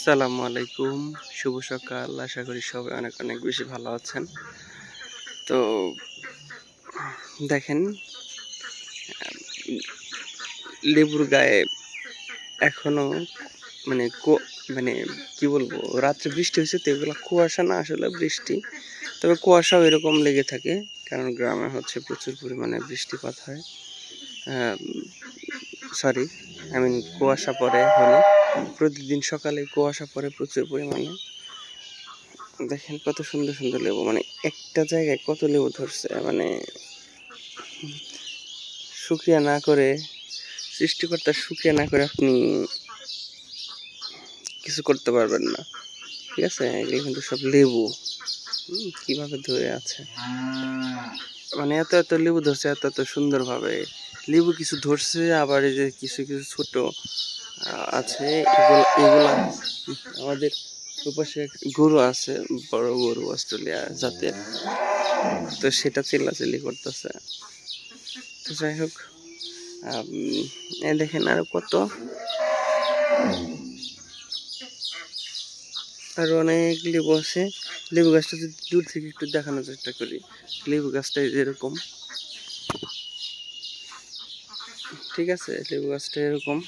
আসসালামু আলাইকুম, শুভ সকাল। আশা করি সবাই অনেক অনেক বেশি ভালো আছেন। তো দেখেন, লেবুর গায়ে এখনো মানে মানে কি বলবো, রাত্রে বৃষ্টি হয়েছে তো এগুলো কুয়াশা না, আসলে বৃষ্টি। তবে কুয়াশাও এরকম লেগে থাকে, কারণ গ্রামে হচ্ছে প্রচুর পরিমাণে বৃষ্টিপাত হয়। সরি, কুয়াশা পড়ে হলো, প্রতিদিন সকালে কুয়াশা পড়ে প্রচুর পরিমাণে। দেখেন কত সুন্দর সুন্দর লেবু, মানে একটা জায়গায় কত লেবু ধরছে, মানে শুকরিয়া না করে, সৃষ্টিকর্তার শুকরিয়া না করে আপনি কিছু করতে পারবেন না। ঠিক আছে, এগুলো কিন্তু সব লেবু কিভাবে ধরে আছে, মানে এত এত লেবু ধরছে, এত এত সুন্দর ভাবে লেবু কিছু ধরছে। আবার এই যে কিছু কিছু ছোট আছে, এগুলা আমাদের ওপাশে গরু আছে, বড় গরু, অস্ট্রেলিয়া জাতের, তো সেটা চিল্লাচিল্লি করতেছে। তো যাই হোক, দেখেন আরো কত, আরো অনেক লেবু আছে। লেবু গাছটা যদি দূর থেকে একটু দেখানোর চেষ্টা করি, লেবু গাছটা এরকম, ঠিক আছে, লেবু গাছটা এরকম।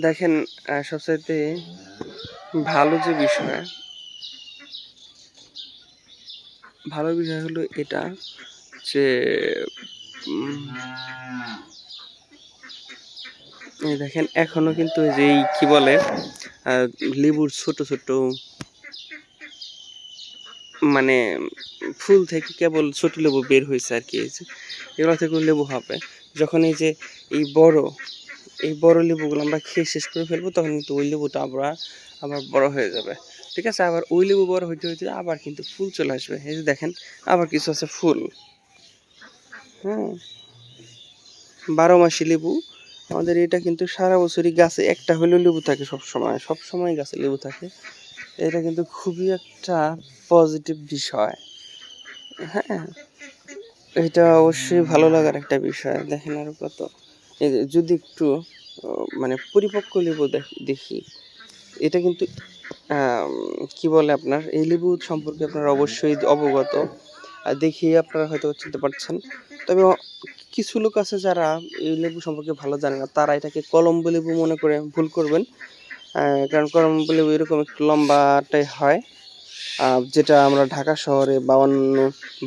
দেখেন, সবচাইতে ভালো যে বিষয়, ভালো বিষয় হলো এটা যে দেখেন এখনো কিন্তু যে কি বলে, লেবুর ছোট ছোট মানে ফুল থেকে কেবল ছোট লেবু বের হয়েছে আর কি। এগুলো থেকে লেবু হবে যখন এই বড় লেবুগুলো আমরা খেয়ে শেষ করে ফেলবো, তখন কিন্তু ওই লেবুটা আবার বড় হয়ে যাবে। ঠিক আছে, আবার ওই লেবু বড় হইতে হইতে আবার কিন্তু ফুল চলে আসবে। এই যে দেখেন, আবার কিছু আছে ফুল। হ্যাঁ, 12 মাসি লেবু আমাদের। এটা কিন্তু সারা বছরই গাছে একটা হলেও লেবু থাকে, সব সময় গাছে লেবু থাকে। এটা কিন্তু খুবই একটা পজিটিভ বিষয়। হ্যাঁ, এটা অবশ্যই ভালো লাগার একটা বিষয়। দেখেন আরো কত, যদি একটু মানে পরিপক্ক লেবু দেখি, এটা কিন্তু কি বলে, আপনার এই লেবু সম্পর্কে আপনারা অবশ্যই অবগত, দেখি আপনারা হয়তো চিনতে পারছেন। তবে কিছু লোক আছে যারা এই লেবু সম্পর্কে ভালো জানে না, তারা এটাকে কলম্বো লেবু মনে করে ভুল করবেন। কারণ কলম্বো লেবু এরকম একটু লম্বাটাই হয়, যেটা আমরা ঢাকা শহরে বা অন্য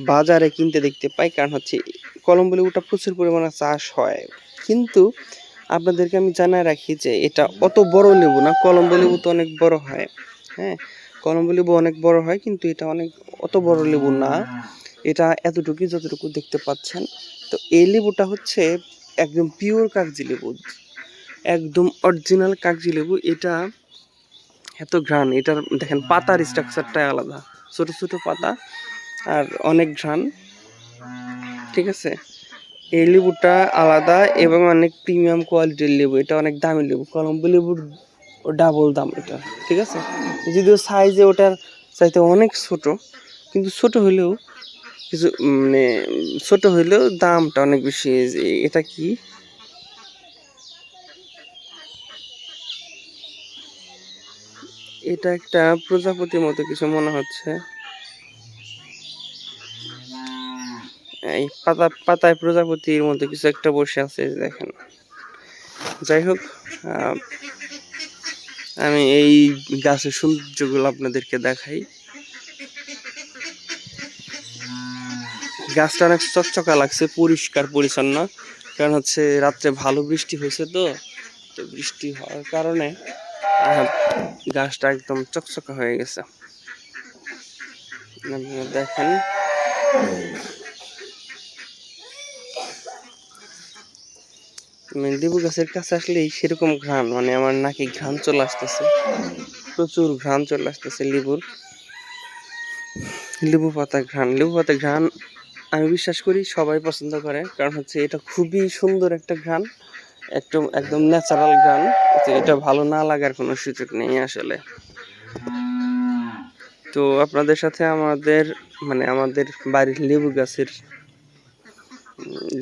বাজারে কিনতে দেখতে পাই। কারণ হচ্ছে কলম্বো লেবুটা প্রচুর পরিমাণে চাষ হয়, কিন্তু আপনাদেরকে আমি জানাই রাখি যে এটা অত বড় লেবু না। কলম্বো লেবু তো অনেক বড় হয়, হ্যাঁ, কলম্বো লেবু অনেক বড় হয়, কিন্তু এটা অত বড় লেবু না। এটা এতটুকুই যতটুকু দেখতে পাচ্ছেন। তো এই লেবুটা হচ্ছে একদম পিওর কাগজি লেবু, একদম অরিজিনাল কাগজি লেবু। এটা এত ঘ্রাণ, এটার দেখেন পাতার স্ট্রাকচারটাই আলাদা, ছোট ছোট পাতা আর অনেক ঘ্রাণ। ঠিক আছে, এই লেবুটা আলাদা এবং অনেক প্রিমিয়াম কোয়ালিটির লেবু। এটা অনেক দামি লেবু, কলম্বো লেবুর ডাবল দাম এটা। ঠিক আছে, যদিও সাইজে ওটার চাইতে অনেক ছোট, কিন্তু ছোট হলেও কিছু মানে ছোট হইলেও দামটা অনেক বেশি। এটা কি, এটা একটা প্রজাপতির মতো কিছু মনে হচ্ছে। এই পাতায় প্রজাপতির মতো কিছু একটা বসে আছে, দেখেন। যাই হোক, আমি এই গাছের সৌন্দর্যগুলো আপনাদেরকে দেখাই। গাছটা অনেক চকচকা লাগছে, পরিষ্কার পরিচ্ছন্ন, কারণ হচ্ছে রাত্রে ভালো বৃষ্টি হয়েছে। তো বৃষ্টি হওয়ার কারণে গাছটা একদম চকচকা হয়ে গেছে। দেখেন, লেবু গাছের কাছে আসলে সেরকম ঘ্রাণ, মানে আমার নাকি ঘ্রাণ চলে আসতেছে, প্রচুর ঘ্রাণ চলে আসতেছে লেবু পাতা ঘ্রাণ। আমি বিশ্বাস করি সবাই পছন্দ করে, কারণ হচ্ছে এটা খুবই সুন্দর একটা ঘ্রাণ, একদম ন্যাচারাল ঘ্রাণ। এটা ভালো না লাগার কোনো সুযোগ নেই আসলে। তো আপনাদের সাথে আমাদের বাড়ির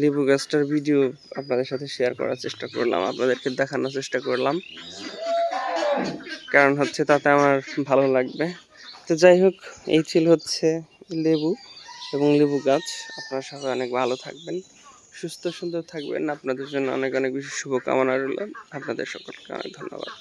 লেবু গাছটার ভিডিও আপনাদের সাথে শেয়ার করার চেষ্টা করলাম, আপনাদেরকে দেখানোর চেষ্টা করলাম। কারণ হচ্ছে তাতে আমার ভালো লাগবে। তো যাই হোক, এই ছিল হচ্ছে লেবু এবং লেবু গাছ। আপনারা সবাই অনেক ভালো থাকবেন, সুস্থ সুন্দর থাকবেন। আপনাদের জন্য অনেক অনেক বেশি শুভকামনা রইল। আপনাদের সকলকে অনেক ধন্যবাদ।